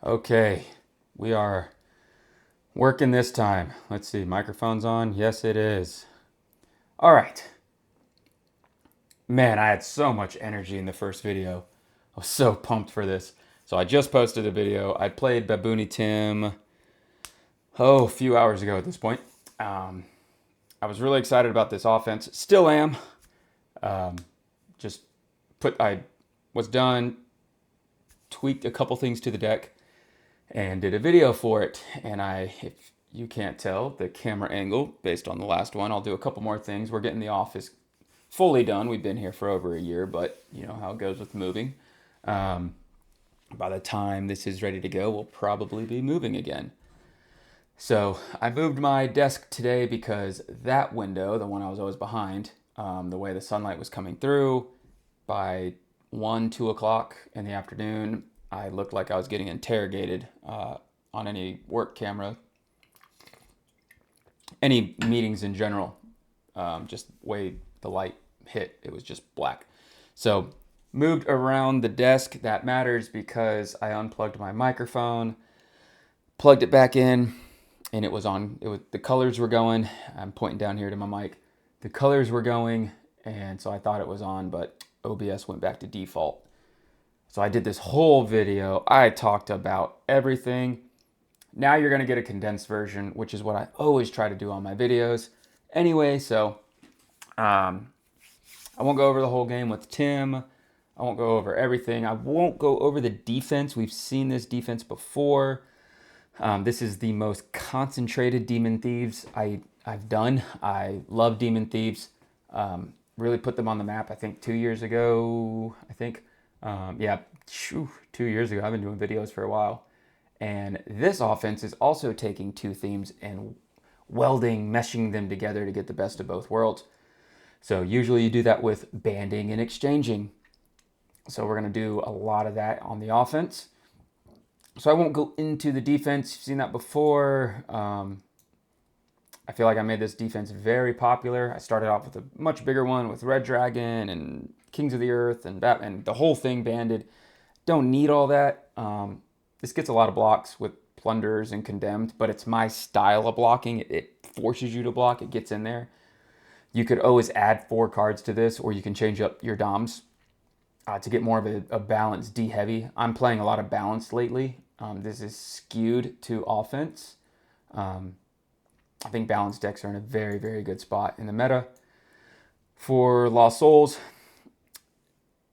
Okay, we are working this time. Let's see, microphone's on. Yes, it is. All right. Man, I had so much energy in the first video. I was so pumped for this. So I just posted a video. I played Babooni Tim, a few hours ago at this point. Um, I was really excited about this offense. Still am. Um, just I was done, tweaked a couple things to the deck, and did a video for it. And if you can't tell the camera angle based on the last one, I'll do a couple more things. We're getting the office fully done. We've been here for over a year, but you know how it goes with moving. Um, by the time this is ready to go, we'll probably be moving again. So I moved my desk today because that window, the one I was always behind, the way the sunlight was coming through, by 1, 2 o'clock in the afternoon, I looked like I was getting interrogated on any work camera, any meetings in general. Just the way the light hit, it was just black. So moved around the desk. That matters because I unplugged my microphone, plugged it back in, and it was on. The colors were going. I'm pointing down here to my mic. The colors were going, and so I thought it was on, but OBS went back to default. So I did this whole video. I talked about everything. Now you're going to get a condensed version, which is what I always try to do on my videos. Anyway, so I won't go over the whole game with Tim. I won't go over everything. I won't go over the defense. We've seen this defense before. This is the most concentrated Demon Thieves I've done. I love Demon Thieves. Really put them on the map, I think 2 years ago. Yeah, 2 years ago. I've been doing videos for a while. And this offense is also taking two themes and meshing them together to get the best of both worlds. So usually you do that with banding and exchanging. So we're going to do a lot of that on the offense. So I won't go into the defense. You've seen that before. I feel like I made this defense very popular. I started off with a much bigger one with Red Dragon and Kings of the Earth and Batman. The whole thing banded. Don't need all that. This gets a lot of blocks with Plunders and Condemned, but it's my style of blocking. It forces you to block. It gets in there. You could always add 4 cards to this, or you can change up your DOMs to get more of a balanced D-heavy. I'm playing a lot of balance lately. This is skewed to offense. I think balanced decks are in a very, very good spot in the meta. For Lost Souls,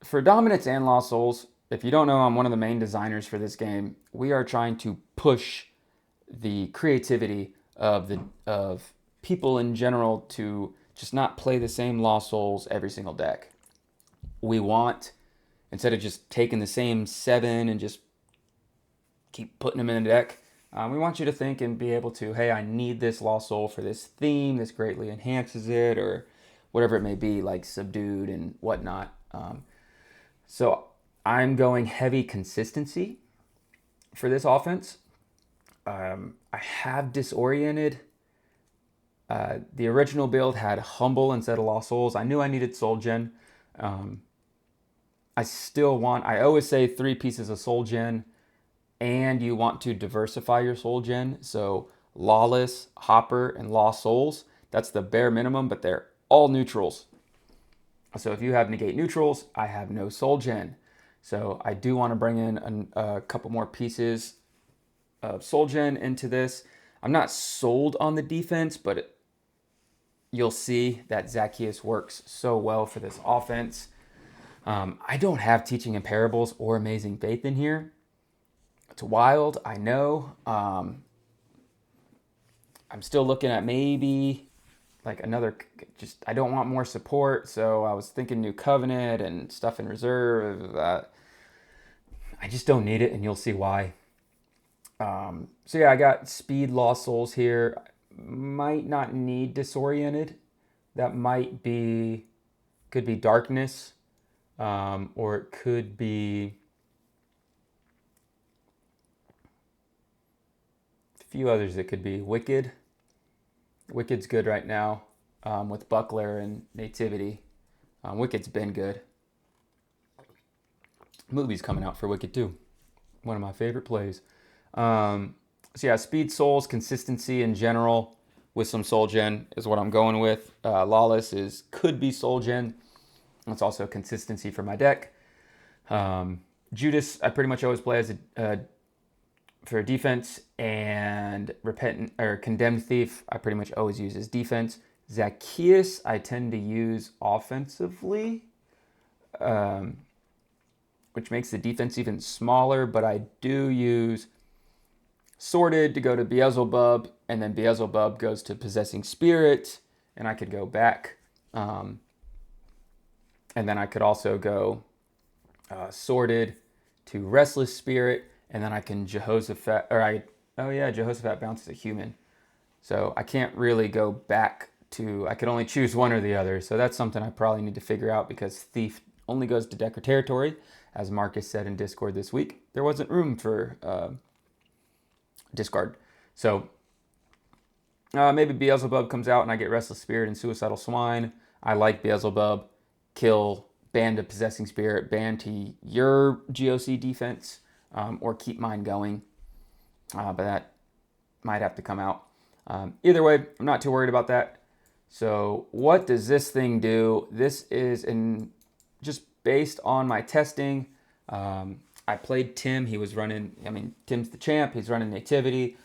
for Dominance and Lost Souls, if you don't know, I'm one of the main designers for this game. We are trying to push the creativity of people in general to just not play the same Lost Souls every single deck. We want, instead of just taking the same 7 and just keep putting them in the deck, we want you to think and be able to, hey, I need this Lost Soul for this theme. This greatly enhances it, or whatever it may be, like Subdued and whatnot. So I'm going heavy consistency for this offense. I have Disoriented. The original build had Humble instead of Lost Souls. I knew I needed Soul Gen. I always say 3 pieces of Soul Gen, and you want to diversify your Soul Gen. So Lawless, Hopper, and Lost Souls, that's the bare minimum, but they're all neutrals. So if you have negate neutrals, I have no Soul Gen. So I do want to bring in a couple more pieces of Soul Gen into this. I'm not sold on the defense, but you'll see that Zacchaeus works so well for this offense. I don't have Teaching in Parables or Amazing Faith in here. It's wild, I know. I'm still looking at maybe like another, I don't want more support, so I was thinking New Covenant and stuff in reserve. I just don't need it, and you'll see why. So yeah, I got Speed Lost Souls here. Might not need Disoriented. That could be Darkness, or it could be a few others. It could be Wicked. Wicked's good right now with Buckler and Nativity. Wicked's been good. Movie's coming out for Wicked too. One of my favorite plays. So yeah, speed, souls, consistency in general with some soul gen is what I'm going with. Lawless could be soul gen. It's also consistency for my deck. Judas, I pretty much always play as for defense, and repentant or condemned thief, I pretty much always use as defense. Zacchaeus, I tend to use offensively, which makes the defense even smaller. But I do use sorted to go to Beelzebub, and then Beelzebub goes to possessing spirit, and I could go back, and then I could also go sorted to restless spirit, and then I can Jehoshaphat, Jehoshaphat bounces a human. So I can't really go back to, I could only choose one or the other. So that's something I probably need to figure out, because thief only goes to deck or territory. As Marcus said in Discord this week, there wasn't room for discard. So maybe Beelzebub comes out and I get Restless Spirit and Suicidal Swine. I like Beelzebub. Kill, ban to Possessing Spirit, ban to your GOC defense, or keep mine going. But that might have to come out. Either way, I'm not too worried about that. So what does this thing do? This is just based on my testing. I played Tim. He was running, Tim's the champ. He's running Nativity.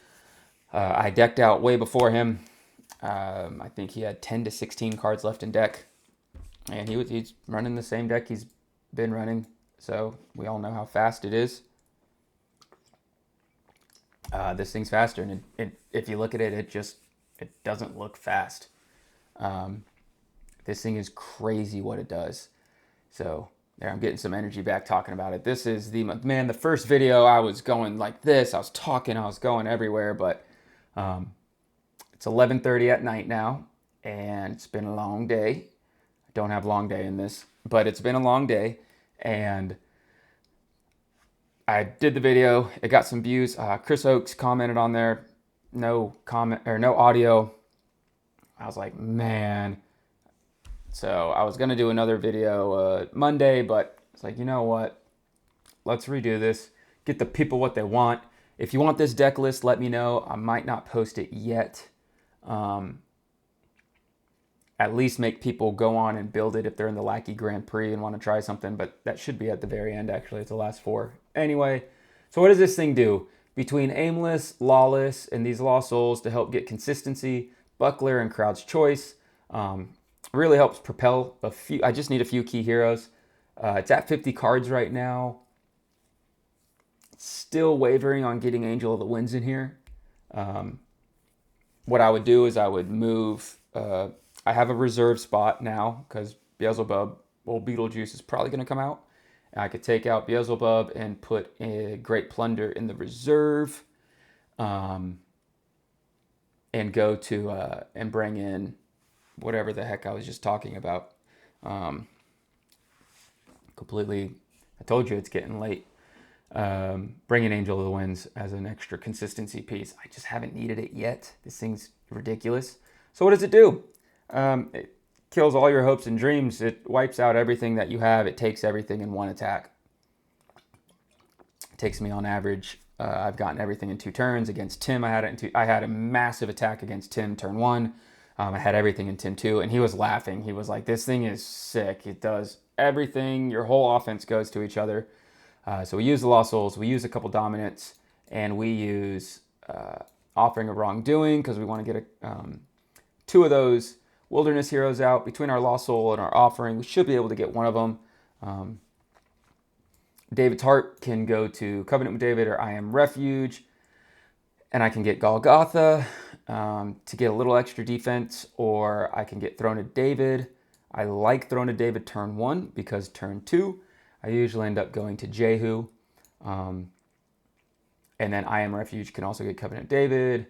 I decked out way before him. I think he had 10 to 16 cards left in deck. And he's running the same deck he's been running. So we all know how fast it is. This thing's faster. And if you look at it, it doesn't look fast. This thing is crazy what it does. So there, I'm getting some energy back talking about it. This is the first video I was going like this. I was talking, I was going everywhere, but it's 11:30 at night now, and it's been a long day. I don't have long day in this, but it's been a long day, and I did the video. It got some views. Chris Oakes commented on there. No comment or no audio. I was like, man. So I was gonna do another video Monday, but it's like, you know what? Let's redo this. Get the people what they want. If you want this deck list, let me know. I might not post it yet. At least make people go on and build it if they're in the Lackey Grand Prix and want to try something. But that should be at the very end, actually. It's the last 4. Anyway, so what does this thing do? Between Aimless, Lawless, and these Lost Souls to help get consistency, Buckler and Crowd's Choice, really helps propel a few. I just need a few key heroes. It's at 50 cards right now. Still wavering on getting Angel of the Winds in here. What I would do is I would move. I have a reserve spot now because Beelzebub, Beetlejuice is probably going to come out. And I could take out Beelzebub and put a Great Plunder in the reserve, and go to and bring in whatever the heck I was just talking about. Completely, I told you it's getting late. Bring in Angel of the Winds as an extra consistency piece. I just haven't needed it yet. This thing's ridiculous. So what does it do? It kills all your hopes and dreams. It wipes out everything that you have. It takes everything in one attack. It takes me on average. I've gotten everything in 2 turns. Against Tim, I had a massive attack against Tim turn 1. I had everything in Tim 2, and he was laughing. He was like, this thing is sick. It does everything. Your whole offense goes to each other. So we use the Lost Souls. We use a couple Dominants, and we use Offering of Wrongdoing because we want to get 2 of those Wilderness Heroes out. Between our Lost Soul and our Offering, we should be able to get one of them. David's Heart can go to Covenant with David or I Am Refuge, and I can get Golgotha to get a little extra defense, or I can get Throne of David. I like Throne of David turn 1 because turn 2, I usually end up going to Jehu. And then I Am Refuge can also get Covenant of David,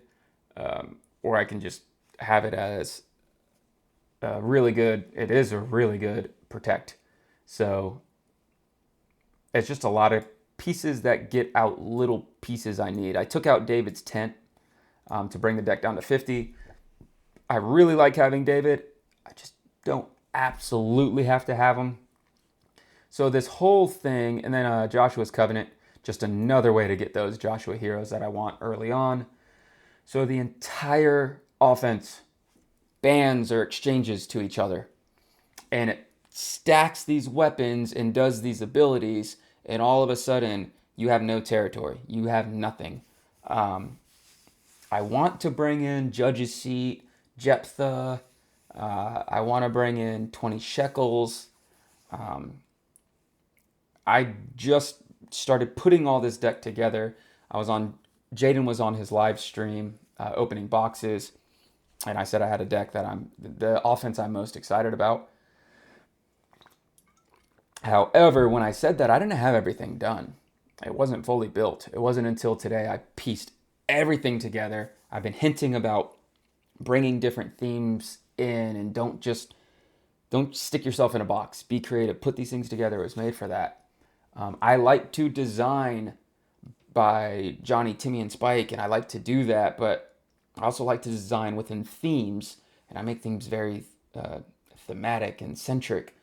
or I can just have it as really good. It is a really good Protect. So it's just a lot of pieces that get out little pieces I need. I took out David's tent to bring the deck down to 50. I really like having David. I just don't absolutely have to have him. So this whole thing, and then Joshua's Covenant. Just another way to get those Joshua heroes that I want early on. So the entire offense bans or exchanges to each other. And it stacks these weapons and does these abilities, and all of a sudden you have no territory. You have nothing. I want to bring in Judge's Seat, Jephthah. I want to bring in 20 shekels. I just started putting all this deck together. Jaden was on his live stream opening boxes, and I said I had a deck that the offense I'm most excited about. However, when I said that, I didn't have everything done. It wasn't fully built. It wasn't until today I pieced everything together. I've been hinting about bringing different themes in, and don't stick yourself in a box. Be creative. Put these things together. It was made for that. I like to design by Johnny, Timmy, and Spike, and I like to do that, but I also like to design within themes, and I make things very thematic and centric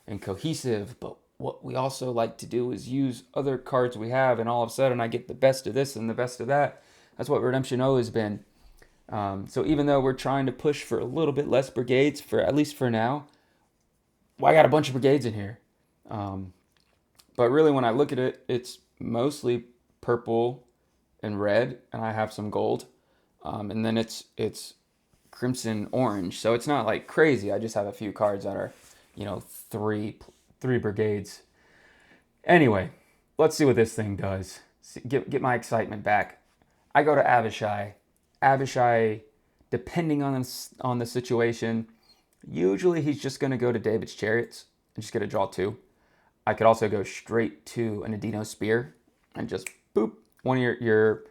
and cohesive. But what we also like to do is use other cards we have, and all of a sudden I get the best of this and the best of that. That's what Redemption O has been. So even though we're trying to push for a little bit less brigades, for at least for now, well, I got a bunch of brigades in here. But really, when I look at it, it's mostly purple and red, and I have some gold. And then it's crimson orange. So it's not like crazy. I just have a few cards that are, three brigades. Anyway, let's see what this thing does. Get my excitement back. I go to Abishai. Abishai, depending on the situation, usually he's just going to go to David's Chariots and just get a draw 2. I could also go straight to an Adino Spear and just boop, one of your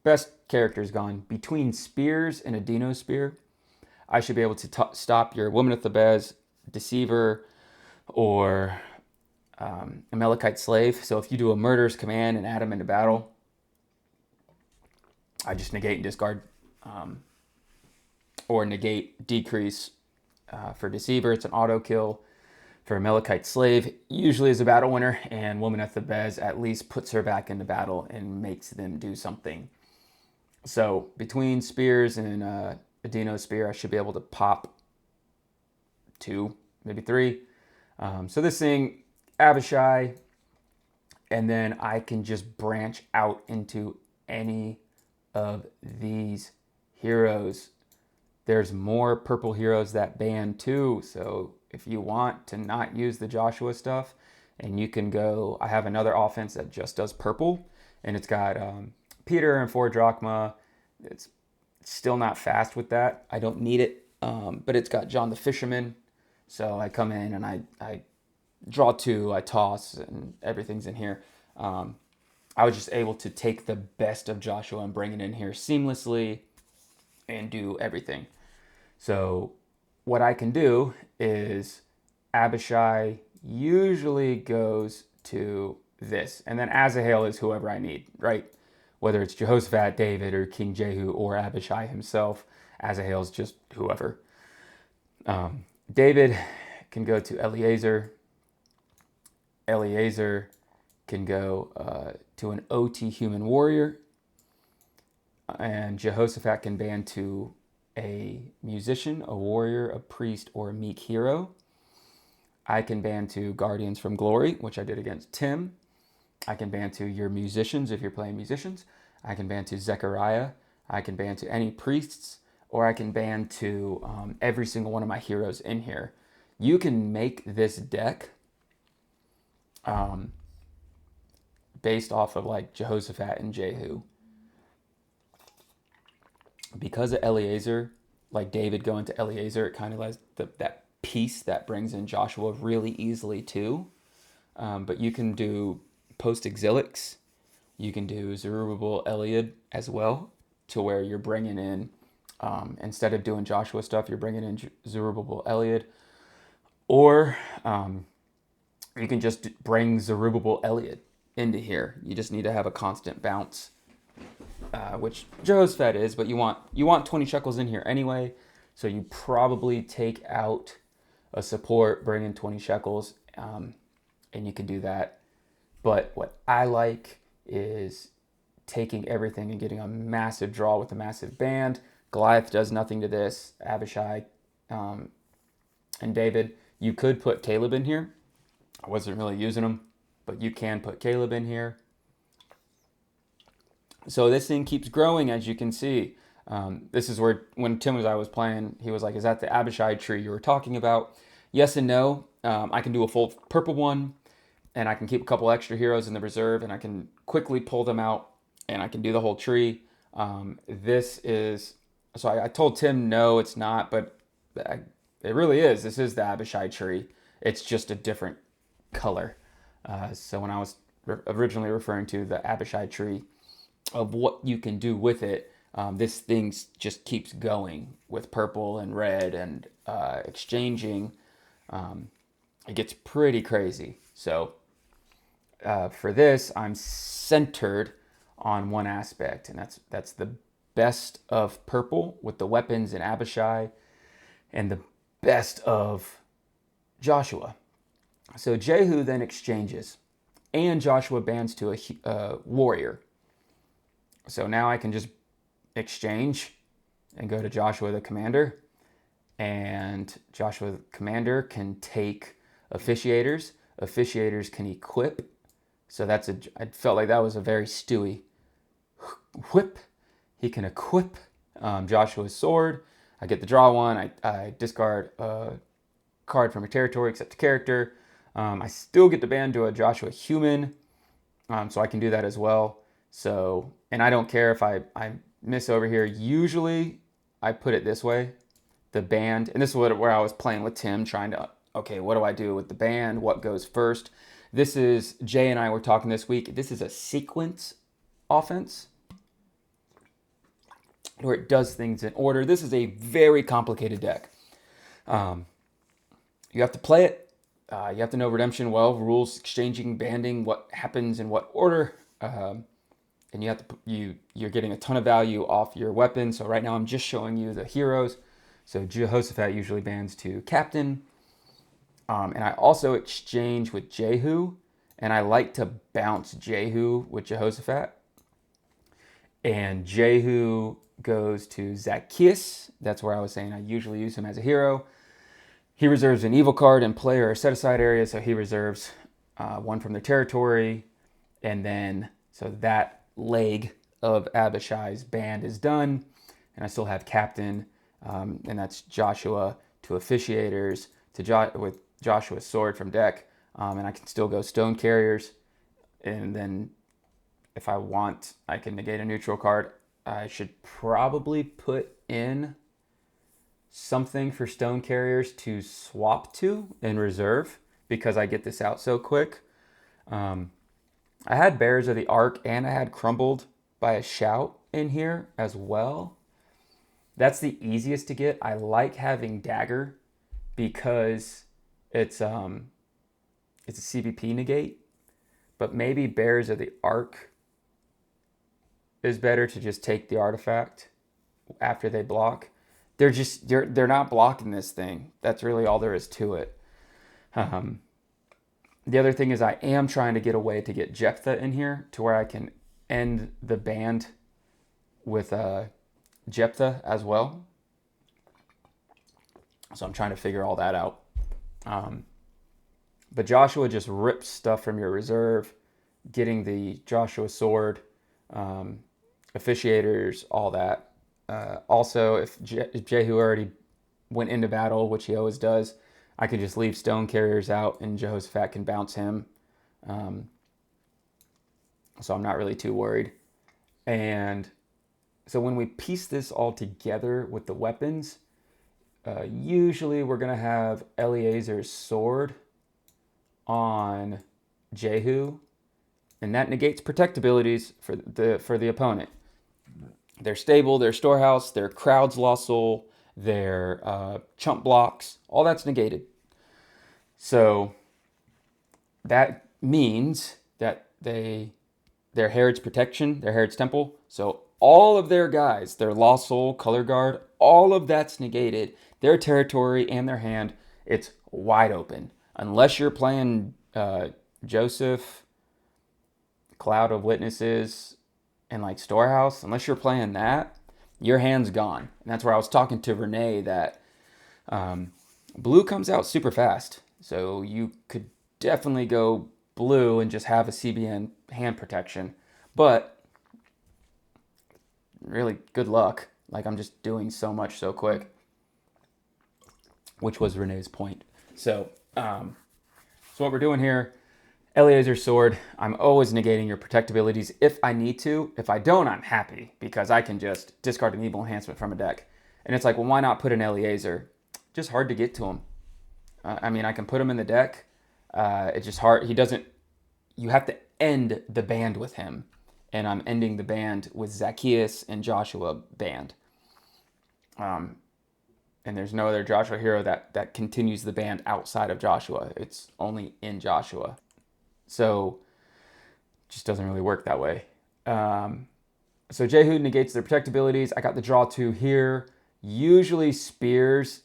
best characters gone. Between Spears and Adino Spear, I should be able to stop your Woman of Thebez, Deceiver, or Amalekite Slave. So if you do a Murderous Command and add them into battle, I just negate and discard. Or negate, decrease. For Deceiver, it's an auto kill. For Amalekite Slave, usually is a battle winner, and Woman of Thebez at least puts her back into battle and makes them do something. So between Spears and Adino Spear, I should be able to pop 2, maybe 3. So this thing, Abishai, and then I can just branch out into any of these heroes. There's more purple heroes that ban too, so if you want to not use the Joshua stuff, and you can go, I have another offense that just does purple, and it's got Peter and 4 drachma. It's still not fast with that. I don't need it, but it's got John the Fisherman. So I come in and I draw 2, I toss, and everything's in here. I was just able to take the best of Joshua and bring it in here seamlessly and do everything. So what I can do is Abishai usually goes to this, and then Asahel is whoever I need, right? Whether it's Jehoshaphat, David, or King Jehu, or Abishai himself, Asahel is just whoever. David can go to Eliezer. Eliezer can go to an OT human warrior, and Jehoshaphat can ban to a musician, a warrior, a priest, or a meek hero. I can ban to Guardians from Glory, which I did against Tim. I can ban to your musicians if you're playing musicians. I can ban to Zechariah. I can ban to any priests, or I can ban to every single one of my heroes in here. You can make this deck based off of like Jehoshaphat and Jehu. Because of Eliezer, like David going to Eliezer, it kind of has that piece that brings in Joshua really easily too. But you can do post-exilics. You can do Zerubbabel Eliud as well, to where you're bringing in, instead of doing Joshua stuff, you're bringing in Zerubbabel Eliud. Or you can just bring Zerubbabel Eliud into here. You just need to have a constant bounce. Which Jehoshaphat is, but you want 20 shekels in here anyway, so you probably take out a support, bring in 20 shekels, and you can do that. But what I like is taking everything and getting a massive draw with a massive band. Goliath does nothing to this. Abishai and David. You could put Caleb in here. I wasn't really using him, but you can put Caleb in here. So this thing keeps growing, as you can see. This is where, when Tim was I was playing, he was like, is that the Abishai tree you were talking about? Yes and no. I can do a full purple one, and I can keep a couple extra heroes in the reserve, and I can quickly pull them out, and I can do the whole tree. This is, so I told Tim, no, it's not, but it really is. This is the Abishai tree. It's just a different color. So when I was originally referring to the Abishai tree, of what you can do with it, this thing just keeps going with purple and red and exchanging. It gets pretty crazy. So for this, I'm centered on one aspect, and that's the best of purple with the weapons in Abishai and the best of Joshua. So Jehu then exchanges, and Joshua bands to a warrior. So now I can just exchange and go to Joshua the commander, and Joshua the commander can take officiators. Officiators can equip. So I felt like that was a very Stewie whip. He can equip Joshua's sword. I get the draw one. I discard a card from a territory except a character. I still get to band to a Joshua human, so I can do that as well. So, and I don't care if I miss over here. Usually I put it this way, the band, and this is where I was playing with Tim, trying to, okay, what do I do with the band? What goes first? This is, Jay and I were talking this week, this is a sequence offense where it does things in order. This is a very complicated deck. You have to play it. You have to know Redemption well, rules, exchanging, banding, what happens in what order. And you have to you're getting a ton of value off your weapon. So right now I'm just showing you the heroes. So Jehoshaphat usually bands to captain. And I also exchange with Jehu, and I like to bounce Jehu with Jehoshaphat. And Jehu goes to Zacchaeus. That's where I was saying I usually use him as a hero. He reserves an evil card in play or a set-aside area, so he reserves one from their territory. And then, so that leg of Abishai's band is done, and I still have captain, and that's Joshua to officiators with Joshua's sword from deck, and I can still go stone carriers, and then if I want, I can negate a neutral card. I should probably put in something for stone carriers to swap to in reserve because I get this out so quick. I had Bearers of the Ark, and I had Crumbled by a Shout in here as well. That's the easiest to get. I like having Dagger because it's a CVP negate, but maybe Bearers of the Ark is better to just take the artifact after they block. They're not blocking this thing. That's really all there is to it. The other thing is I am trying to get a way to get Jephthah in here to where I can end the band with Jephthah as well. So I'm trying to figure all that out. But Joshua just rips stuff from your reserve, getting the Joshua sword, officiators, all that. Also, if Jehu already went into battle, which he always does, I could just leave stone carriers out and Jehoshaphat can bounce him. So I'm not really too worried. And so when we piece this all together with the weapons, usually we're going to have Eleazar's sword on Jehu, and that negates protect abilities for the opponent. Their stable, their storehouse, their crowd's lost soul, their chump blocks, all that's negated. So that means that their Herod's protection, their Herod's temple, so all of their guys, their lost soul, color guard, all of that's negated. Their territory and their hand, it's wide open. Unless you're playing Joseph, Cloud of Witnesses and like Storehouse, unless you're playing that, your hand's gone. And that's where I was talking to Renee that blue comes out super fast. So you could definitely go blue and just have a CBN hand protection. But really, good luck. Like, I'm just doing so much so quick, which was Renee's point. So what we're doing here, Eleazar's Sword, I'm always negating your protect abilities if I need to. If I don't, I'm happy because I can just discard an evil enhancement from a deck. And it's like, well, why not put an Eleazar? Just hard to get to him. I mean, I can put him in the deck. It's just hard. He doesn't, you have to end the band with him. And I'm ending the band with Zacchaeus and Joshua band. And there's no other Joshua hero that continues the band outside of Joshua. It's only in Joshua. So it just doesn't really work that way. So Jehu negates their protect abilities. I got the draw 2 here. Usually Spears,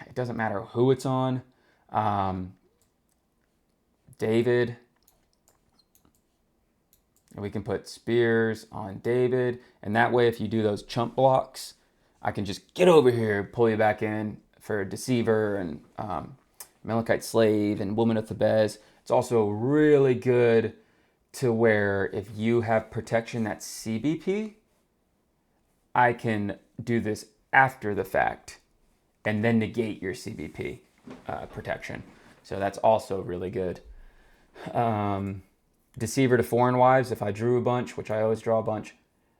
it doesn't matter who it's on. David. And we can put Spears on David. And that way, if you do those chump blocks, I can just get over here, pull you back in for Deceiver and Malachite Slave and Woman of Thebes. It's also really good to where if you have protection that's CBP, I can do this after the fact and then negate your CBP protection. So that's also really good. Deceiver to Foreign Wives, if I drew a bunch, which I always draw a bunch.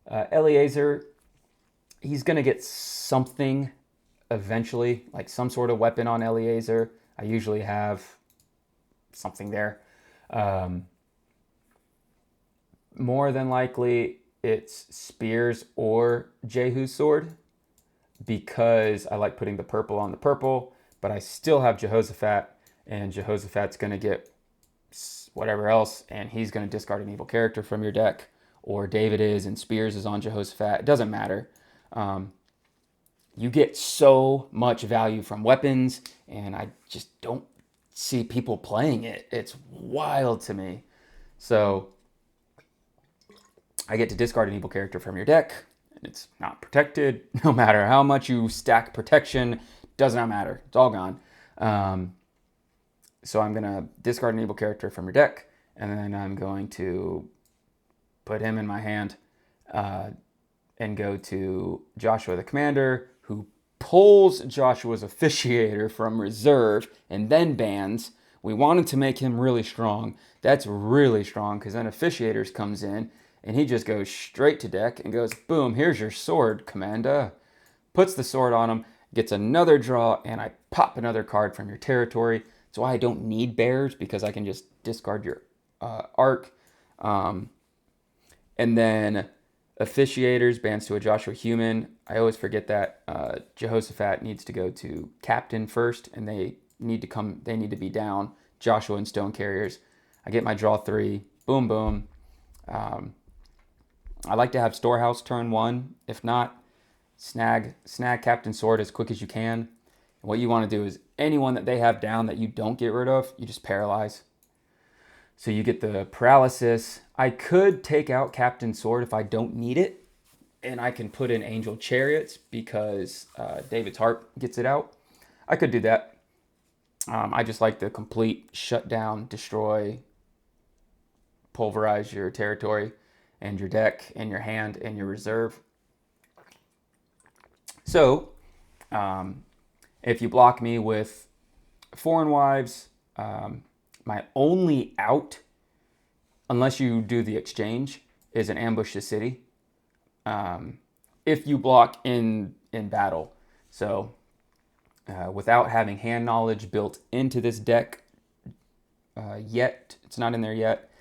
Eleazar, he's going to get something eventually, like some sort of weapon on Eleazar. I usually have something there. More than likely, it's Spears or Jehu's sword because I like putting the purple on the purple, but I still have Jehoshaphat, and Jehoshaphat's going to get whatever else, and he's going to discard an evil character from your deck, or David is and Spears is on Jehoshaphat. It doesn't matter. You get so much value from weapons, and I just don't see people playing it. It's wild to me. So I get to discard an evil character from your deck, and it's not protected. No matter how much you stack protection, does not matter. It's all gone. So I'm going to discard an evil character from your deck, and then I'm going to put him in my hand and go to Joshua the Commander, who pulls Joshua's Officiator from reserve and then bans. We wanted to make him really strong. That's really strong because then Officiators comes in, and he just goes straight to deck and goes, boom, here's your sword, Commander. Puts the sword on him, gets another draw, and I pop another card from your territory. That's why I don't need bears, because I can just discard your arc. And then Officiators bans to a Joshua human. I always forget that Jehoshaphat needs to go to Captain first, and they need to be down. Joshua and Stone Carriers. I get my draw 3. Boom, boom. I like to have Storehouse turn 1. If not, snag Captain Sword as quick as you can. And what you want to do is anyone that they have down that you don't get rid of, you just paralyze. So you get the paralysis. I could take out Captain Sword if I don't need it, and I can put in Angel Chariots because David's Harp gets it out. I could do that. I just like the complete shutdown, destroy, pulverize your territory and your deck and your hand and your reserve. So if you block me with Foreign Wives, my only out, unless you do the exchange, is an Ambush the City. If you block in battle. So without having hand knowledge built into this deck yet, it's not in there yet,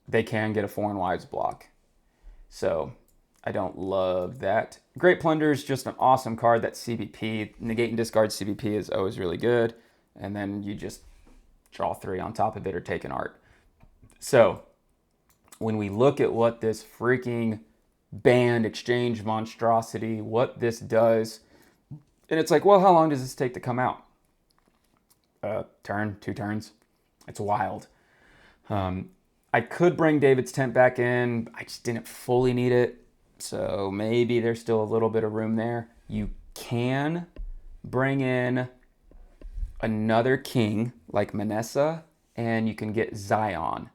they can get a Foreign Wives block. So I don't love that. Great Plunder is just an awesome card. That's CBP. Negate and discard CBP is always really good. And then you just draw 3 on top of it or take an art. So when we look at what this freaking banned exchange monstrosity, what this does, and it's like, well, how long does this take to come out? Turn, 2 turns. It's wild. I could bring David's tent back in. I just didn't fully need it. So maybe there's still a little bit of room there. You can bring in another king like Manessa, and you can get Zion.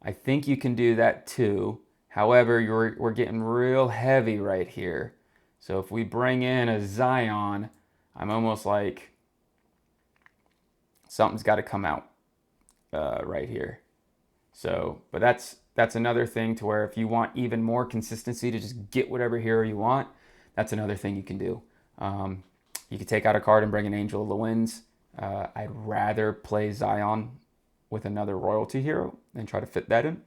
I think you can do that too. However, we're getting real heavy right here. So if we bring in a Zion, I'm almost like something's got to come out right here. So, but that's another thing to where if you want even more consistency to just get whatever hero you want, that's another thing you can do. You can take out a card and bring an Angel of the Winds. I'd rather play Zion with another royalty hero and try to fit that in.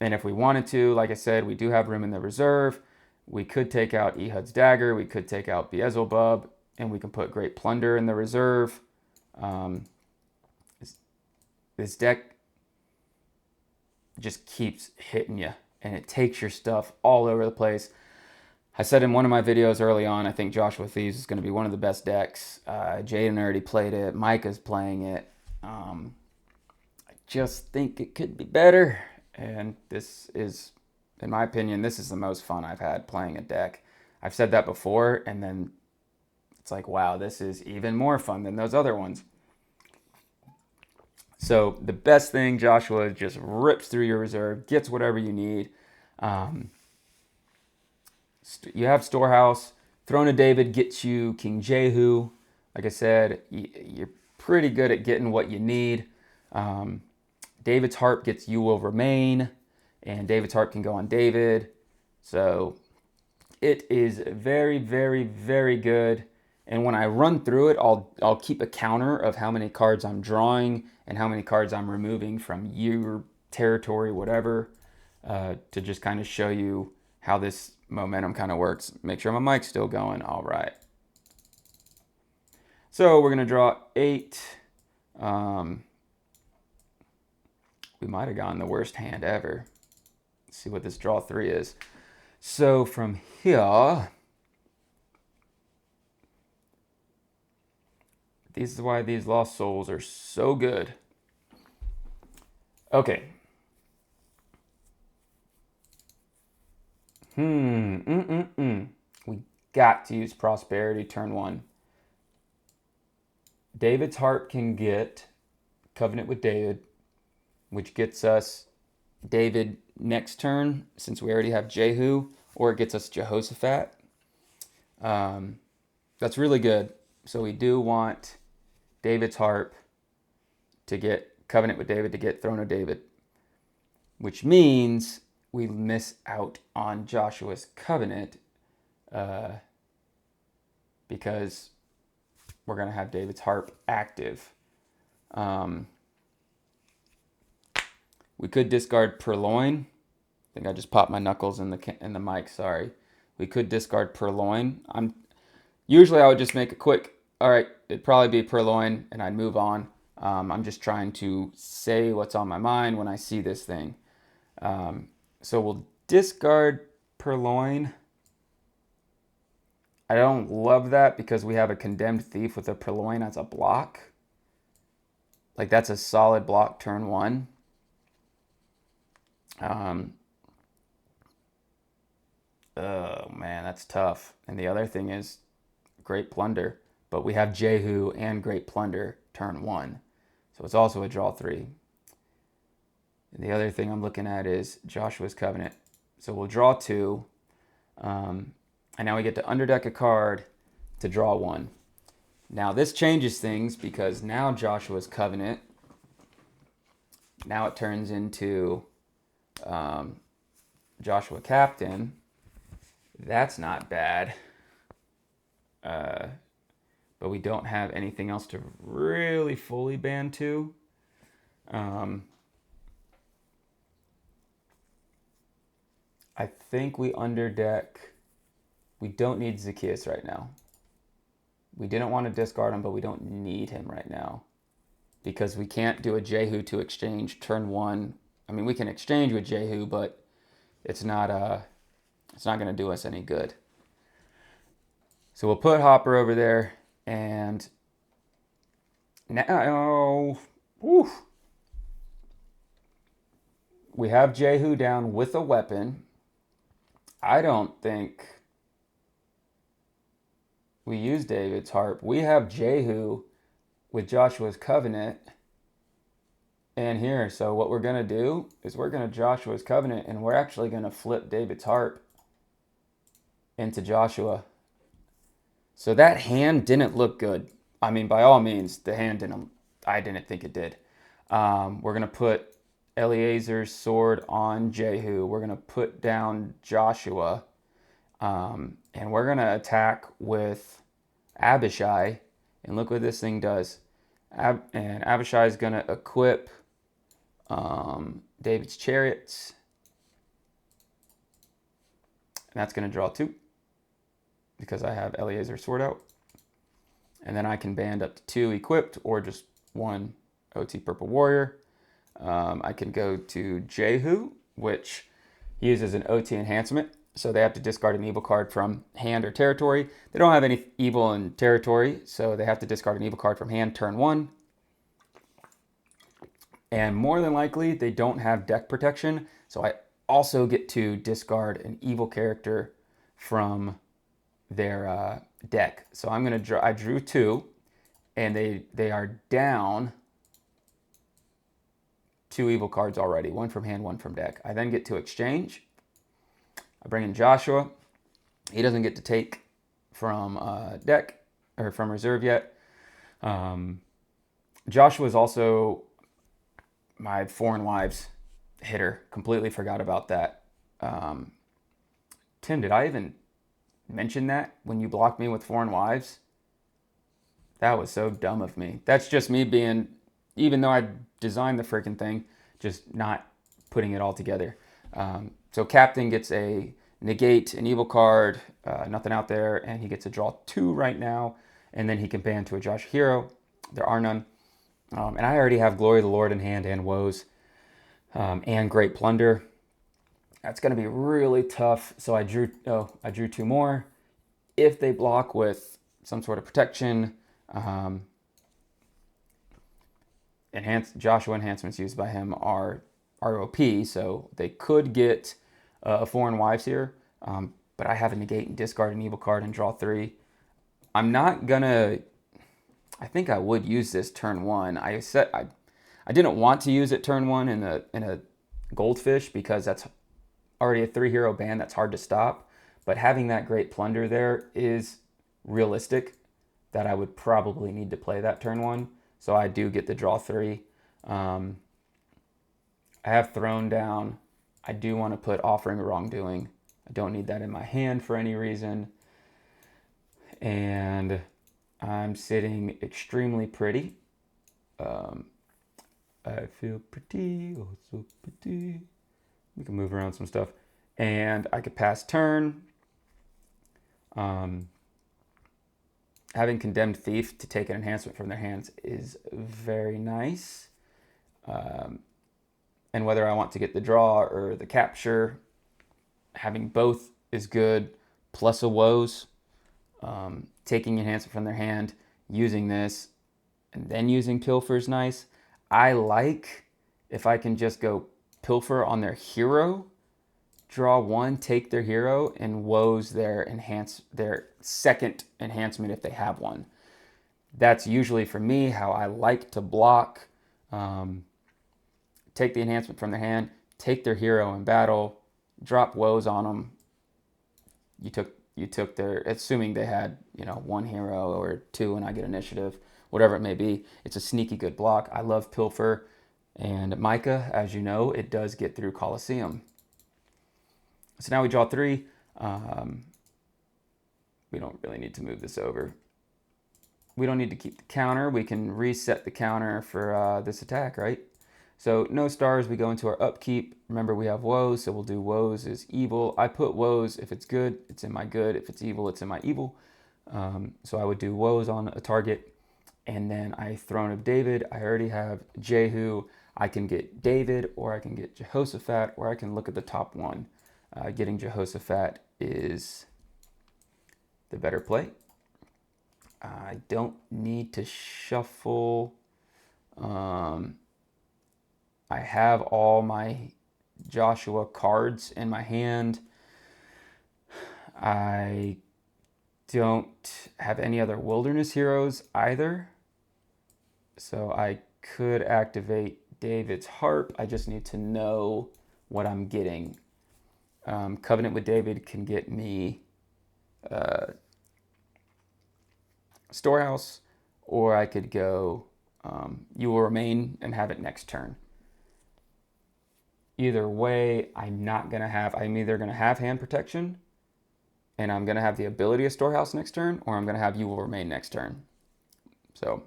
And if we wanted to, like I said, we do have room in the reserve. We could take out Ehud's Dagger. We could take out Beelzebub, and we can put Great Plunder in the reserve. This deck just keeps hitting you, and it takes your stuff all over the place. I said in one of my videos early on, I think Joshua Thieves is going to be one of the best decks. Jaden already played it. Micah's playing it. I just think it could be better. And this is, in my opinion, this is the most fun I've had playing a deck. I've said that before, and then it's like, wow, this is even more fun than those other ones. So the best thing, Joshua just rips through your reserve, gets whatever you need. You have Storehouse. Throne of David gets you King Jehu. Like I said, you're pretty good at getting what you need. David's Harp gets You Will Remain, and David's Harp can go on David. So it is very, very, very good. And when I run through it, I'll keep a counter of how many cards I'm drawing and how many cards I'm removing from your territory, whatever, to just kind of show you how this momentum kind of works. Make sure my mic's still going. All right. So we're going to draw 8. We might have gotten the worst hand ever. Let's see what this draw 3 is. So from here, this is why these Lost Souls are so good. Okay. We got to use Prosperity turn 1. David's Harp can get Covenant with David, which gets us David next turn, since we already have Jehu, or it gets us Jehoshaphat. That's really good. So we do want David's Harp to get Covenant with David, to get Throne of David, which means we miss out on Joshua's Covenant because we're going to have David's Harp active. We could discard Purloin. I think I just popped my knuckles in the mic. Sorry. We could discard Purloin. Usually I would just make a quick. All right, it'd probably be Purloin, and I'd move on. I'm just trying to say what's on my mind when I see this thing. So we'll discard Purloin. I don't love that because we have a Condemned Thief with a Purloin as a block. Like, that's a solid block turn 1. Oh man, that's tough. And the other thing is Great Plunder. But we have Jehu and Great Plunder turn 1. So it's also a draw 3. And the other thing I'm looking at is Joshua's Covenant. So we'll draw 2. And now we get to underdeck a card to draw 1. Now this changes things because now Joshua's Covenant, now it turns into Joshua Captain. That's not bad. But we don't have anything else to really fully ban to. I think we underdeck. We don't need Zacchaeus right now. We didn't want to discard him, but we don't need him right now. Because we can't do a Jehu to exchange turn 1. I mean, we can exchange with Jehu, but it's not going to do us any good. So we'll put Hopper over there, and Now, whew, we have Jehu down with a weapon. I don't think we use David's harp. We have Jehu with Joshua's covenant and here. So what we're going to do is we're going to Joshua's covenant, and we're actually going to flip David's harp into Joshua. So that hand didn't look good. I mean, by all means, the hand didn't. I didn't think it did. We're going to put Eleazar's sword on Jehu. We're going to put down Joshua. And we're going to attack with Abishai. And look what this thing does. And Abishai is going to equip David's chariots. And that's going to draw 2 because I have Eleazar's sword out. And then I can band up to 2 equipped or just 1 OT Purple Warrior. I can go to Jehu, which uses an OT enhancement. So they have to discard an evil card from hand or territory. They don't have any evil in territory, so they have to discard an evil card from hand turn 1. And more than likely, they don't have deck protection. So I also get to discard an evil character from their deck. So I'm going to draw, I drew 2, and they are down 2 evil cards already, 1 from hand, 1 from deck. I then get to exchange. I bring in Joshua. He doesn't get to take from deck or from reserve yet. Joshua is also my Foreign Wives hitter. Completely forgot about that. Tim, did I even mention that when you blocked me with Foreign Wives? That was so dumb of me. That's just me being, even though I designed the freaking thing, just not putting it all together. So Captain gets a negate, an evil card, nothing out there, and he gets a draw 2 right now, and then he can ban to a Josh hero. There are none. And I already have Glory of the Lord in hand and Woes and Great Plunder. That's going to be really tough. So I drew 2 more. If they block with some sort of protection, Joshua enhancements used by him are ROP, so they could get a Foreign Wives here, but I have a negate and discard an evil card and draw 3. I'm not gonna. I think I would use this turn 1. I didn't want to use it turn 1 in a Goldfish because that's already a 3-hero ban that's hard to stop. But having that Great Plunder there is realistic that I would probably need to play that turn 1. So I do get the draw 3. I have thrown down. I do want to put Offering of Wrongdoing. I don't need that in my hand for any reason. And I'm sitting extremely pretty. I feel pretty, oh so pretty. We can move around some stuff. And I could pass turn. Having Condemned Thief to take an enhancement from their hands is very nice. And whether I want to get the draw or the capture, having both is good. Plus a Woes. Taking enhancement from their hand, using this, and then using Pilfer is nice. I like if I can just go Pilfer on their hero, draw 1, take their hero, and Woes their second enhancement if they have one. That's usually for me how I like to block. Take the enhancement from their hand, take their hero in battle, drop Woes on them. You took their, assuming they had 1 hero or 2 and I get initiative, whatever it may be. It's a sneaky good block. I love Pilfer. And Micah, as you know, it does get through Colosseum. So now we draw 3. We don't really need to move this over. We don't need to keep the counter. We can reset the counter for this attack, right? So no stars, we go into our upkeep. Remember, we have Woes, so we'll do Woes is evil. I put Woes, if it's good, it's in my good. If it's evil, it's in my evil. So I would do Woes on a target. And then I Throne of David. I already have Jehu. I can get David, or I can get Jehoshaphat, or I can look at the top one. Getting Jehoshaphat is the better play. I don't need to shuffle. I have all my Joshua cards in my hand. I don't have any other wilderness heroes either. So I could activate David's harp. I just need to know what I'm getting. Covenant with David can get me Storehouse, or I could go You Will Remain and have it next turn. Either way, I'm either going to have hand protection and I'm going to have the ability of Storehouse next turn, or I'm going to have You Will Remain next turn. So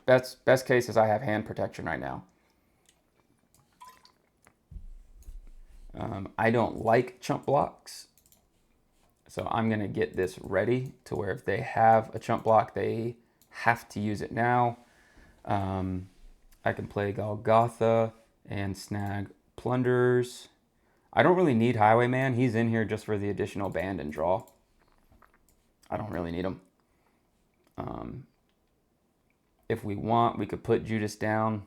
best case is I have hand protection right now. I don't like chump blocks, so I'm going to get this ready to where if they have a chump block, they have to use it now. I can play Golgotha and snag Plunderers. I don't really need Highwayman. He's in here just for the additional band and draw. I don't really need him. If we want, we could put Judas down,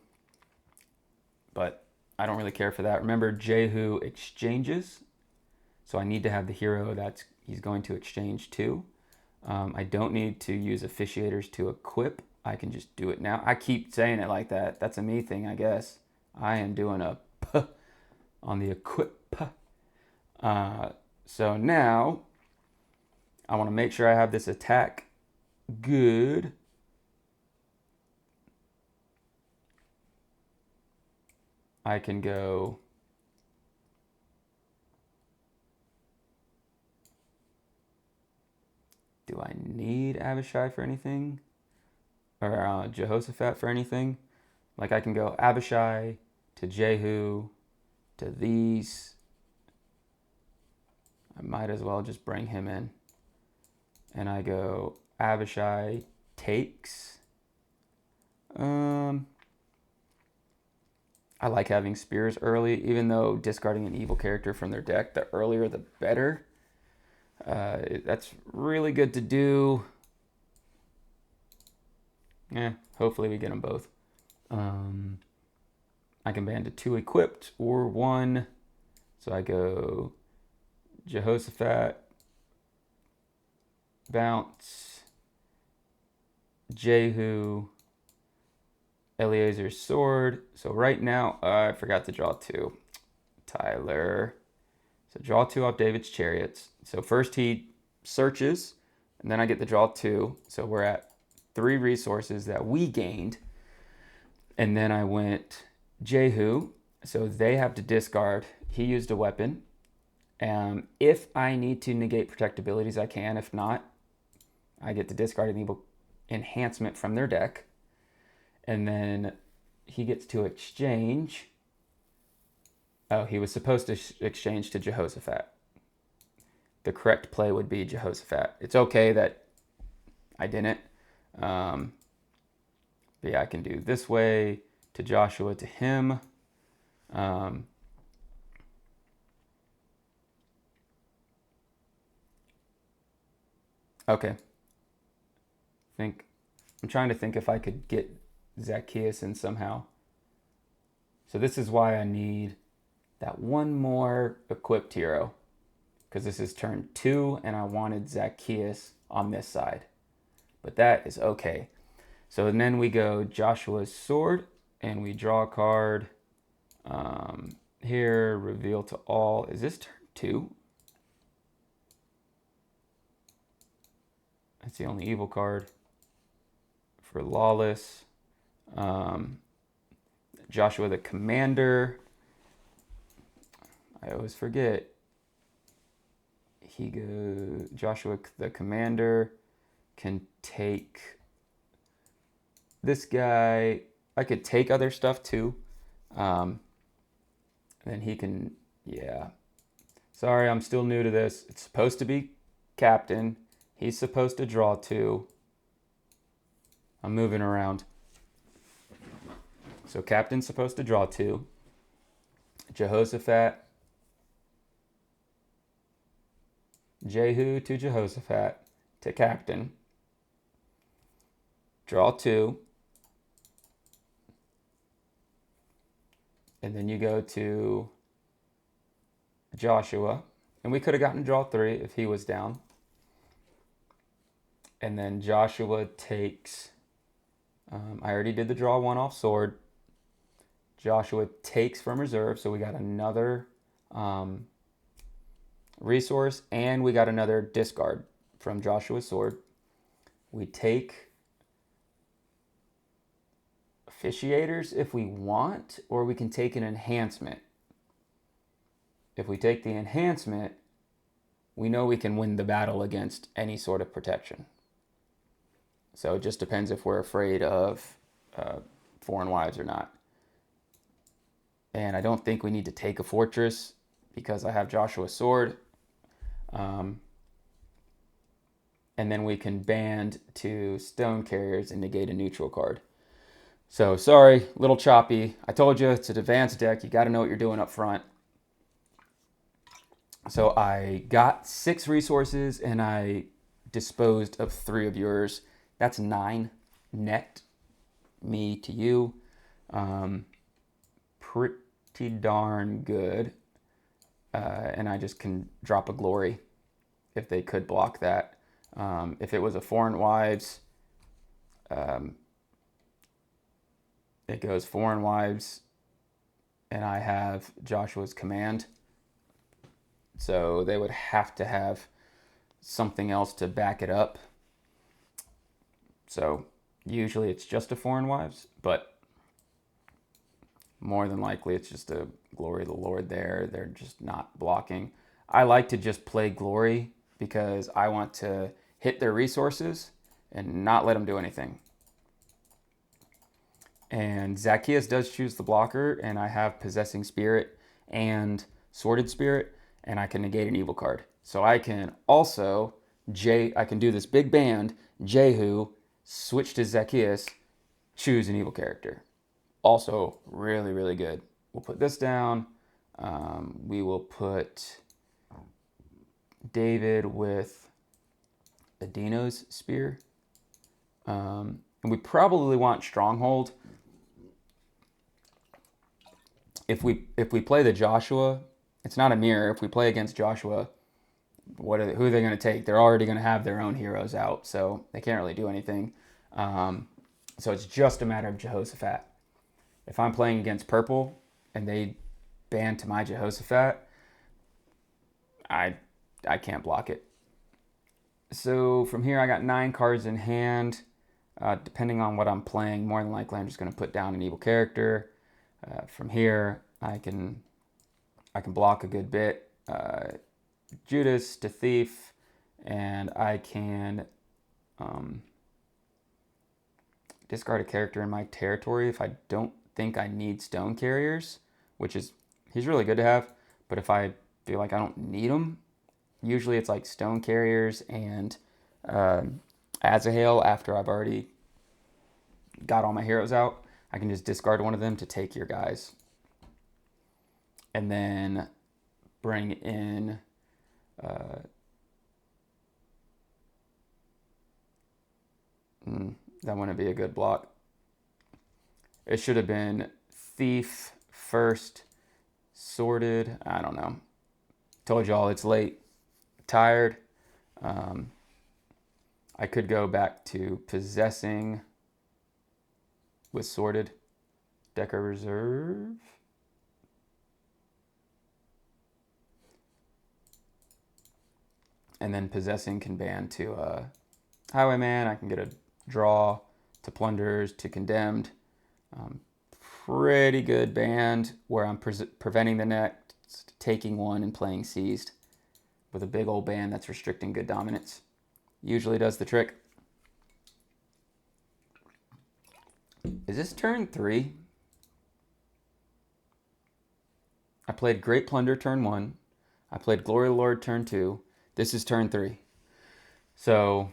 but I don't really care for that. Remember, Jehu exchanges, so I need to have the hero that he's going to exchange to. I don't need to use officiators to equip. I can just do it now. I keep saying it like that. That's a me thing, I guess. I am doing a p on the equip. So now I want to make sure I have this attack good. I can go do I need Abishai for anything? Or Jehoshaphat for anything? Like I can go Abishai to Jehu to these. I might as well just bring him in. And I go Abishai takes. I like having spears early, even though discarding an evil character from their deck, the earlier the better. That's really good to do. Hopefully we get them both. I can ban to 2 equipped or 1. So I go Jehoshaphat, bounce, Jehu, Eleazar's sword. So right now, I forgot to draw 2. Tyler. So draw 2 off David's chariots. So first he searches, and then I get to draw 2. So we're at 3 resources that we gained. And then I went Jehu. So they have to discard. He used a weapon. If I need to negate protect abilities, I can. If not, I get to discard an evil enhancement from their deck. And then he gets to exchange. Oh, he was supposed to exchange to Jehoshaphat. The correct play would be Jehoshaphat. It's okay that I didn't. But yeah, I can do this way to Joshua to him. Okay. I'm trying to think if I could get Zacchaeus in somehow. So this is why I need that one more equipped hero, because this is turn 2 and I wanted Zacchaeus on this side, but that is okay. So then we go Joshua's sword and we draw a card. Here, reveal to all. Is this turn 2? That's the only evil card for Lawless. Joshua the commander. I always forget. Joshua the commander can take this guy. I could take other stuff too. Then he can, yeah. Sorry, I'm still new to this. It's supposed to be captain. He's supposed to draw 2. I'm moving around. So captain's supposed to draw 2. Jehoshaphat. Jehu to Jehoshaphat to captain. Draw 2. And then you go to Joshua. And we could have gotten draw 3 if he was down. And then Joshua takes... I already did the draw 1 off sword. Joshua takes from reserve, so we got another resource, and we got another discard from Joshua's sword. We take officiators if we want, or we can take an enhancement. If we take the enhancement, we know we can win the battle against any sort of protection. So it just depends if we're afraid of foreign wives or not. And I don't think we need to take a fortress because I have Joshua's sword. And then we can band to stone carriers and negate a neutral card. So sorry, little choppy. I told you it's an advanced deck. You got to know what you're doing up front. So I got 6 resources and I disposed of 3 of yours. That's 9 net, me to you. Pretty darn good. And I just can drop a glory if they could block that. If it was a foreign wives, it goes foreign wives, and I have Joshua's command. So they would have to have something else to back it up. So usually it's just a foreign wives, but more than likely it's just a glory of the Lord there. They're just not blocking. I like to just play glory because I want to hit their resources and not let them do anything. And Zacchaeus does choose the blocker, and I have Possessing Spirit and Sordid Spirit, and I can negate an evil card. So I can also, I can do this big band, Jehu, switch to Zacchaeus, choose an evil character. Also really, really good. We'll put this down. We will put David with Adino's spear. And we probably want Stronghold. If we play the Joshua, it's not a mirror. If we play against Joshua, who are they going to take? They're already going to have their own heroes out, so they can't really do anything. So it's just a matter of Jehoshaphat. If I'm playing against purple and they ban to my Jehoshaphat, I can't block it. So from here, I got 9 cards in hand. Depending on what I'm playing, more than likely I'm just going to put down an evil character. From here, I can block a good bit. Judas to Thief, and I can discard a character in my territory if I don't think I need stone carriers, he's really good to have, but if I feel like I don't need them, usually it's like stone carriers and Azahel after I've already got all my heroes out. I can just discard one of them to take your guys. And then bring in that wouldn't be a good block. It should have been Thief first, Sorted. I don't know. Told y'all it's late. Tired. I could go back to Possessing with Sorted. Decker Reserve. And then Possessing can ban to Highwayman. I can get a draw to Plunders to Condemned. Pretty good band where I'm preventing the next, taking one, and playing Seized with a big old band that's restricting good dominance. Usually does the trick. Is this turn 3? I played Great Plunder turn 1. I played Glory of the Lord turn 2. This is turn 3. So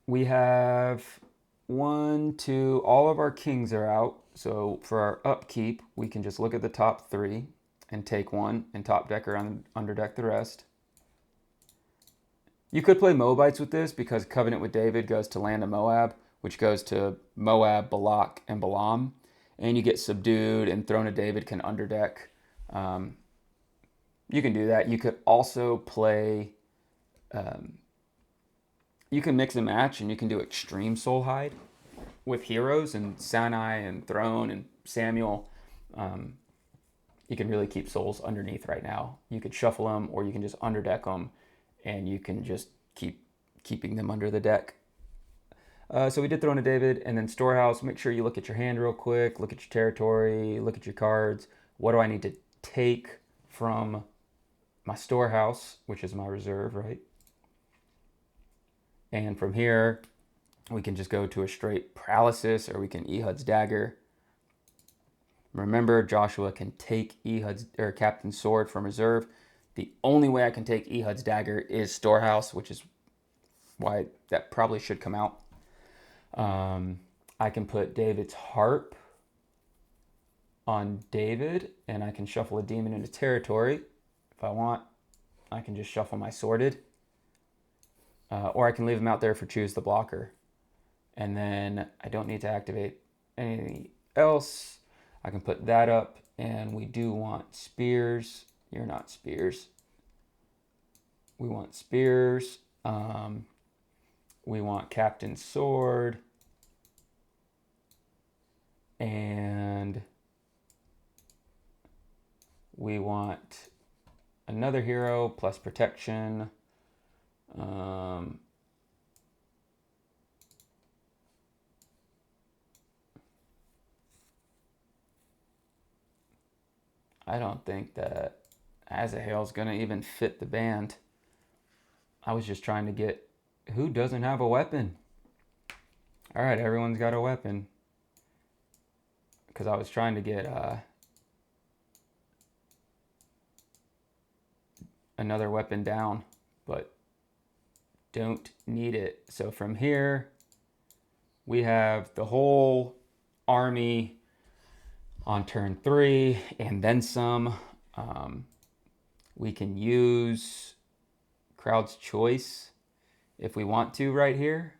we have 1, 2, all of our kings are out. So for our upkeep, we can just look at the top 3 and take one and top deck or underdeck the rest. You could play Moabites with this because Covenant with David goes to Land of Moab, which goes to Moab, Balak, and Balaam. and you get subdued, and Throne of David can underdeck. Um, you can do that. You could also play. You can mix and match, and you can do Extreme Soul Hide with heroes and Sinai and Throne and Samuel. Um, you can really keep souls underneath right now. You could shuffle them, or you can just underdeck them, and you can just keeping them under the deck. So we did Throne of David, and then Storehouse. Make sure you look at your hand real quick, look at your territory, look at your cards. What do I need to take from my Storehouse, which is my reserve, right? And from here, we can just go to a straight Paralysis, or we can Ehud's Dagger. Remember, Joshua can take Ehud's or Captain's Sword from reserve. The only way I can take Ehud's Dagger is Storehouse, which is why that probably should come out. I can put David's Harp on David, and I can shuffle a demon into territory. If I want, I can just shuffle my Sorted. Or I can leave them out there for Choose the Blocker. And then I don't need to activate anything else. I can put that up, and we do want Spears. You're not Spears. We want Spears. We want Captain's Sword. And we want another hero plus protection. I don't think that Azahale's gonna even fit the band. I was just trying to get who doesn't have a weapon. All right, everyone's got a weapon. Because I was trying to get another weapon down, but don't need it. So from here, we have the whole army on turn 3 and then some. We can use Crowd's Choice if we want to right here.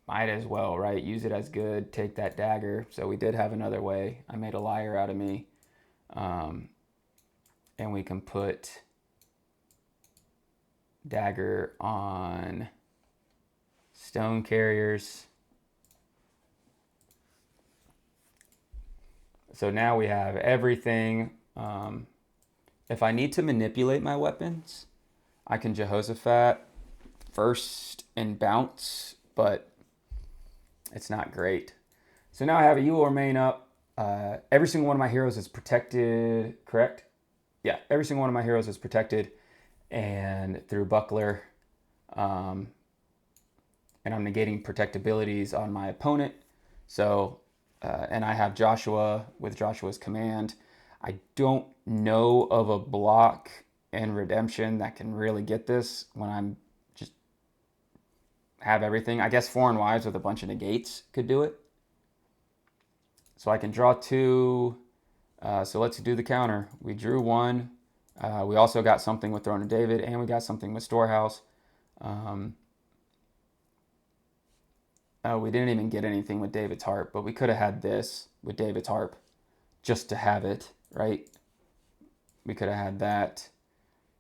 Might as well, right? Use it as good. Take that dagger. So we did have another way. I made a liar out of me. And we can put dagger on Stone Carriers. So now we have everything. If I need to manipulate my weapons, I can Jehoshaphat first and bounce, but it's not great. So now I have a Yule Remain up. Every single one of my heroes is protected, correct? Yeah, every single one of my heroes is protected, and through Buckler. And I'm negating protect abilities on my opponent. So, and I have Joshua with Joshua's command. I don't know of a block and redemption that can really get this when I'm just have everything. I guess Foreign Wives with a bunch of negates could do it. So I can draw 2. So let's do the counter. We drew 1. We also got something with Throne of David, and we got something with Storehouse. We didn't even get anything with David's Harp, but we could have had this with David's Harp just to have it, right? We could have had that,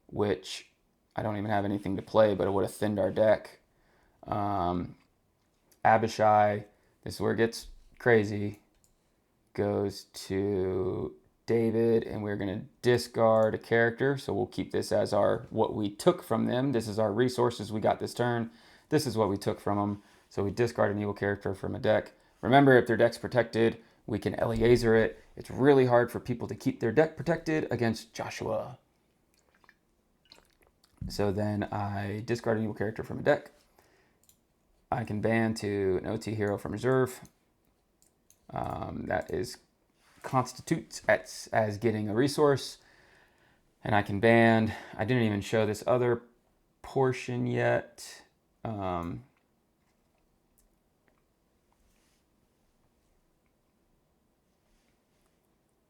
which I don't even have anything to play, but it would have thinned our deck. Abishai, this is where it gets crazy, goes to David, and we're going to discard a character. So we'll keep this as our what we took from them. This is our resources we got this turn. This is what we took from them. So we discard an evil character from a deck. Remember, if their deck's protected, we can Eliezer it. It's really hard for people to keep their deck protected against Joshua. So then I discard an evil character from a deck. I can ban to an OT hero from reserve. That is constitutes as getting a resource. And I can ban. I didn't even show this other portion yet.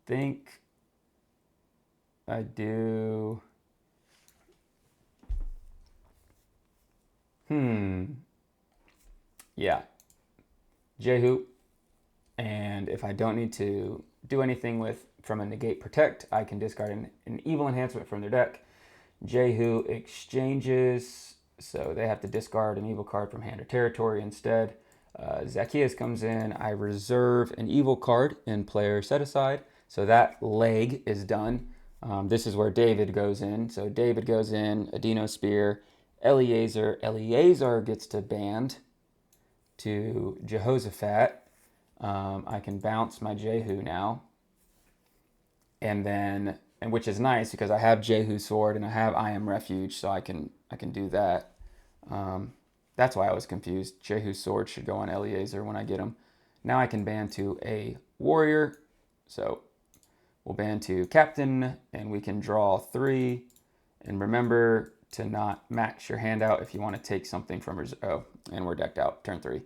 Think I do. Yeah. Jehu. And if I don't need to do anything with from a negate protect, I can discard an evil enhancement from their deck. Jehu exchanges, so they have to discard an evil card from hand or territory instead. Zacchaeus comes in. I reserve an evil card in player set aside, so that leg is done. This is where David goes in. So David goes in, Adino Spear, Eleazar. Eleazar gets to band to Jehoshaphat. I can bounce my Jehu now. And then, and which is nice because I have Jehu's sword and I have I Am Refuge, so I can do that. That's why I was confused. Jehu's sword should go on Eleazar when I get him. Now I can ban to a warrior. So we'll ban to captain and we can draw 3. And remember to not max your hand out if you want to take something from reserve. Oh, and we're decked out, turn 3.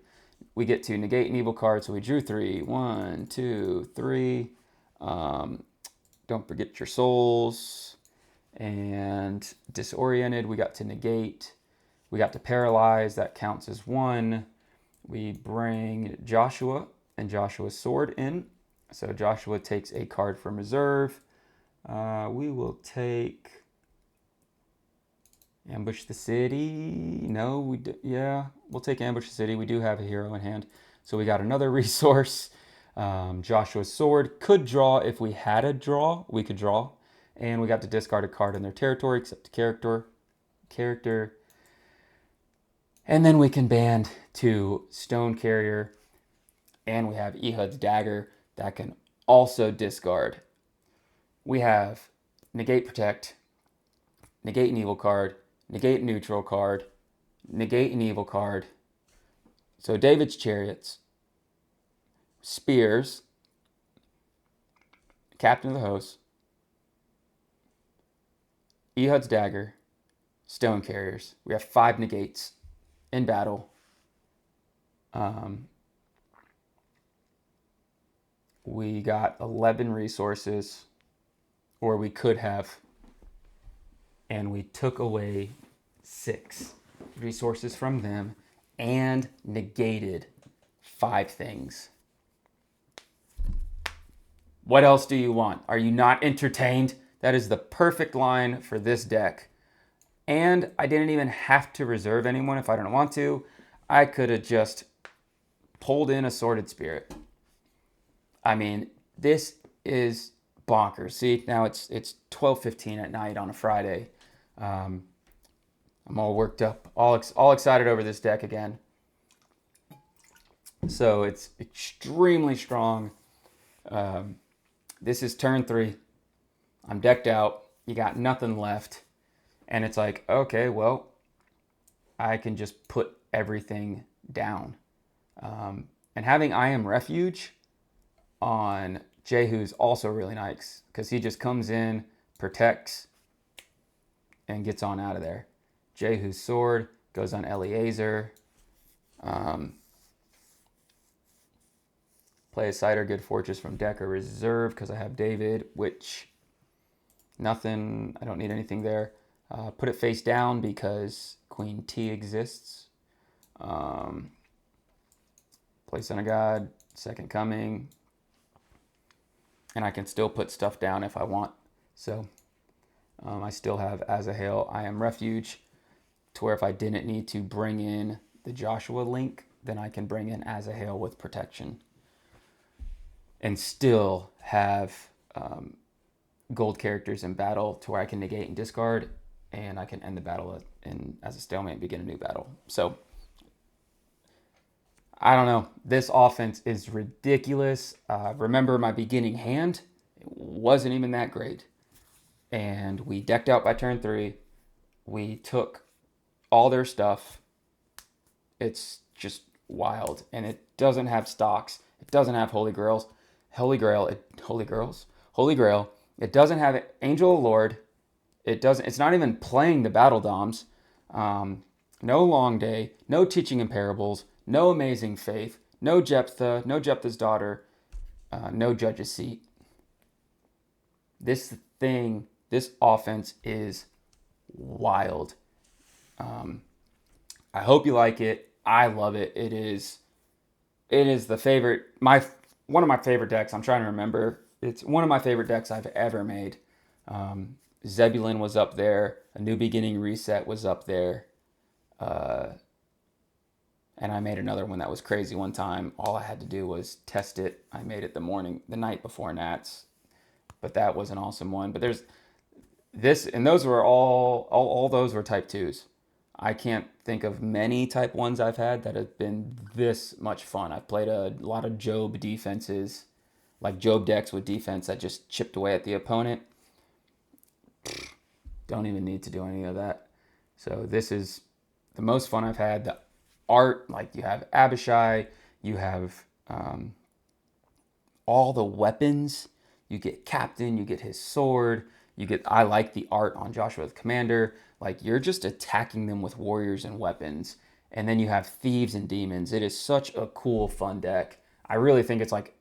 We get to negate an evil card, so we drew 3. 1, 2, 3. Don't forget your souls. And disoriented, we got to negate. We got to paralyze, that counts as 1. We bring Joshua and Joshua's sword in. So Joshua takes a card from reserve. We will take Ambush the City. No, yeah, we'll take Ambush the City. We do have a hero in hand. So we got another resource. Joshua's sword could draw if we had a draw. We could draw. And we got to discard a card in their territory except a character. And then we can ban to Stone Carrier. And we have Ehud's Dagger that can also discard. We have negate protect, negate an evil card, negate neutral card, negate an evil card. So David's Chariots, Spears, Captain of the Host, Ehud's Dagger, Stone Carriers. We have 5 negates in battle. We got 11 resources, or we could have, and we took away 6 resources from them and negated 5 things. What else do you want? Are you not entertained? That is the perfect line for this deck. And I didn't even have to reserve anyone if I don't want to. I could have just pulled in a Sordid Spirit. I mean, this is bonkers. See, now it's 12:15 at night on a Friday. I'm all worked up, all excited over this deck again. So it's extremely strong. This is turn 3. I'm decked out. You got nothing left. And it's like, okay, well, I can just put everything down. And having I Am Refuge on Jehu's also really nice because he just comes in, protects, and gets on out of there. Jehu's sword goes on Eleazar. Play a Cider Good Fortress from deck or reserve because I have David, which nothing, I don't need anything there. Put it face down because Queen T exists. Play Son of God, Second Coming. And I can still put stuff down if I want. So I still have Azahel, I Am Refuge, to where if I didn't need to bring in the Joshua link, then I can bring in Azahel with protection. And still have gold characters in battle to where I can negate and discard, and I can end the battle as a stalemate and begin a new battle. So I don't know. This offense is ridiculous. Remember my beginning hand? It wasn't even that great. And we decked out by turn 3. We took all their stuff. It's just wild. And it doesn't have stocks. It doesn't have Holy Grail. It doesn't have Angel of Lord. It's not even playing the Battle Doms. No Long Day. No Teaching in Parables. No Amazing Faith. No Jephthah. No Jephthah's Daughter. No Judge's Seat. This offense is wild. I hope you like it. I love it. It is the favorite. one of my favorite decks. I'm trying to remember. It's one of my favorite decks I've ever made. Zebulon was up there. A New Beginning Reset was up there. Uh, and I made another one that was crazy one time. All I had to do was test it. I made it the night before Nats, but that was an awesome one. But there's this, and those were all those were type twos. I can't think of many type ones I've had that have been this much fun. I've played a lot of Job defenses, like Job decks with defense that just chipped away at the opponent. Don't even need to do any of that. So this is the most fun I've had. The art, like you have Abishai, you have all the weapons. You get Captain, you get his sword, you get. I like the art on Joshua the Commander. Like you're just attacking them with warriors and weapons, and then you have thieves and demons. It is such a cool, fun deck. I really think it's like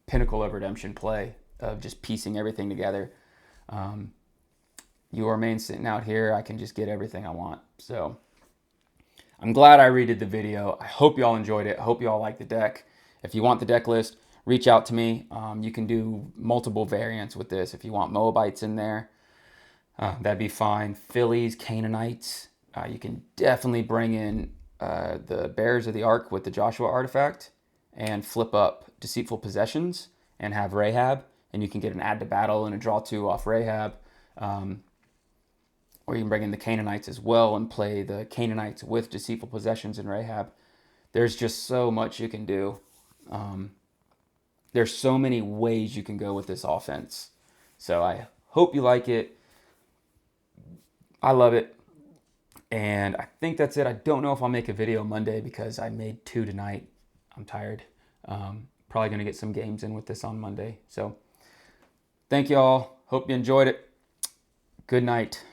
pinnacle of redemption play of just piecing everything together. You remain sitting out here. I can just get everything I want. So I'm glad I redid the video. I hope y'all enjoyed it. I hope y'all like the deck. If you want the deck list, reach out to me. You can do multiple variants with this. If you want Moabites in there, that'd be fine. Phillies, Canaanites. You can definitely bring in the Bearers of the Ark with the Joshua artifact and flip up Deceitful Possessions and have Rahab. And you can get an add to battle and a draw 2 off Rahab. Or you can bring in the Canaanites as well and play the Canaanites with Deceitful Possessions and Rahab. There's just so much you can do. There's so many ways you can go with this offense. So I hope you like it. I love it. And I think that's it. I don't know if I'll make a video Monday because I made 2 tonight. I'm tired. Probably going to get some games in with this on Monday. So thank you all. Hope you enjoyed it. Good night.